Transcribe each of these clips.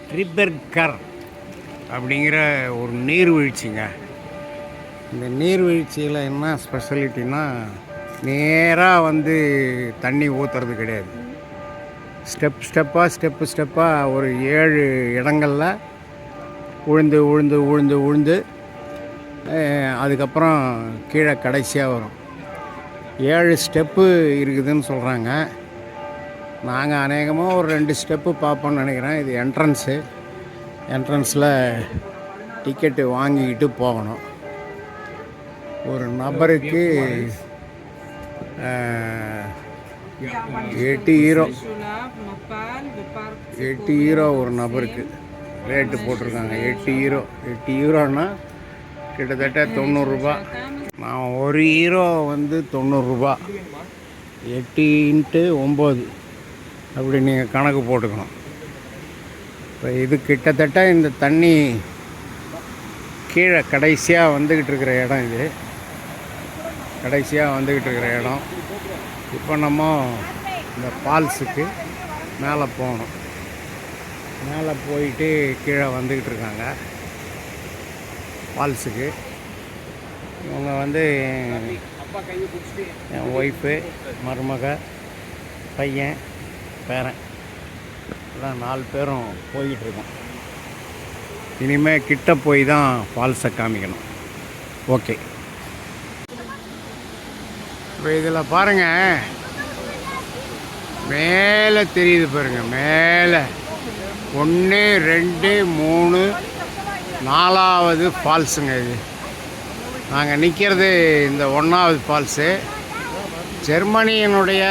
ட்ரிபெர்கர் அப்படிங்கிற ஒரு நீர்வீழ்ச்சிங்க. இந்த நீர்வீழ்ச்சியில் என்ன ஸ்பெஷாலிட்டின்னா, நேராக வந்து தண்ணி ஊற்றுறது கிடையாது. ஸ்டெப்பாக ஒரு 7 இடங்களில் உழுந்து அதுக்கப்புறம் கீழே கடைசியாக வரும். 7 ஸ்டெப்பு இருக்குதுன்னு சொல்கிறாங்க. நாங்கள் அநேகமாக ஒரு 2 ஸ்டெப்பு பார்ப்போம்னு நினைக்கிறேன். இது என்ட்ரன்ஸில் டிக்கெட்டு வாங்கிக்கிட்டு போகணும். ஒரு நபருக்கு 8 யூரோ ஒரு நபருக்கு ரேட்டு போட்டிருக்காங்க. 8 யூரோன்னா கிட்டத்தட்ட 90 ரூபா. நான் 1 யூரோ வந்து 90 ரூபா. 8 × 9 அப்படி நீங்கள் கணக்கு போட்டுக்கணும். இப்போ இது கிட்டத்தட்ட இந்த தண்ணி கீழே கடைசியாக வந்துக்கிட்டு இருக்கிற இடம். இது கடைசியாக வந்துக்கிட்டு இருக்கிற இடம். இப்போ நம்ம இந்த ஃபால்ஸுக்கு மேலே போகணும். மேலே போயிட்டு கீழே வந்துக்கிட்டு இருக்காங்க ஃபால்ஸுக்கு. இவங்க வந்து என் ஒய்ஃபு, மருமக, பையன், பேரன் எல்லாம் 4 பேரும் போய்கிட்டுருக்கோம். இனிமேல் கிட்ட போய் தான் ஃபால்ஸை காமிக்கணும். ஓகே, இப்போ இதில் பாருங்கள், மேலே தெரியுது பாருங்கள். மேலே 1 2 3 4வது ஃபால்ஸுங்க. இது நாங்கள் நிற்கிறது இந்த 1வது ஃபால்ஸு. ஜெர்மனியினுடைய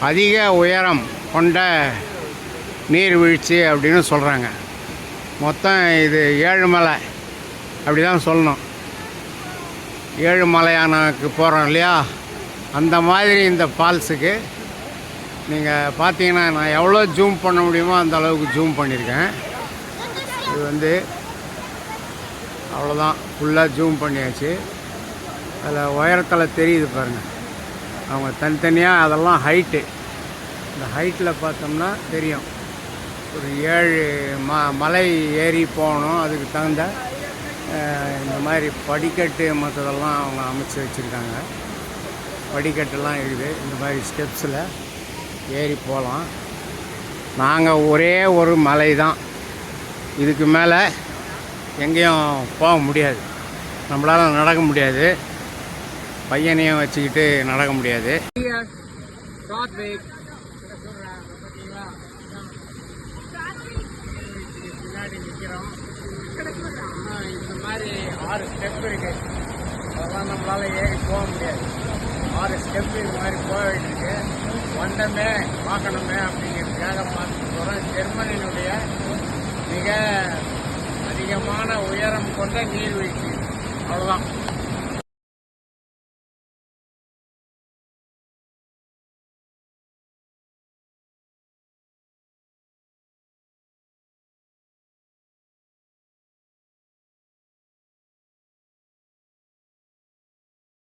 அதிக உயரம் கொண்ட நீர்வீழ்ச்சி அப்படின்னு சொல்கிறாங்க. மொத்தம் இது 7 மலை அப்படி தான் சொல்லணும். 7 மலையானக்கு போகிறோம் இல்லையா, அந்த மாதிரி இந்த ஃபால்ஸுக்கு நீங்கள் பார்த்தீங்கன்னா, நான் எவ்வளோ ஜூம் பண்ண முடியுமோ அந்த அளவுக்கு ஜூம் பண்ணியிருக்கேன். இது வந்து அவ்வளோதான், ஃபுல்லாக ஜூம் பண்ணியாச்சு. அதில் உயரத்தில் தெரியுது பாருங்கள். அவங்க தனித்தனியாக அதெல்லாம் ஹைட்டு. இந்த ஹைட்டில் பார்த்தோம்னா தெரியும். ஒரு 7 மலை ஏறி போகணும். அதுக்கு தகுந்த இந்த மாதிரி படிக்கட்டு மற்றதெல்லாம் அவங்க அமைச்சு வச்சுருக்காங்க. படிக்கட்டெல்லாம் இருக்குது. இந்த மாதிரி ஸ்டெப்ஸில் ஏறி போகலாம். நாங்கள் ஒரே ஒரு மலை தான், இதுக்கு மேலே எங்கேயும் போக முடியாது. நம்மளால் நடக்க முடியாது. பையனையும் வச்சுக்கிட்டு நடக்க முடியாது. பின்னாடி நிற்கிறோம். இந்த மாதிரி 6 ஸ்டெப் இருக்கு. அதெல்லாம் நம்மளால் ஏறி போக முடியாது. 6 ஸ்டெப்பு இது மாதிரி போக வேண்டியிருக்கு. வந்தமே பார்க்கணுமே அப்படிங்கிறதுக்காக பார்த்துட்டு போகிறோம். ஜெர்மனியினுடைய மிக அதிகமான உயரம் கொண்ட நீர்வீழ்ச்சி. அவ்வளோதான்.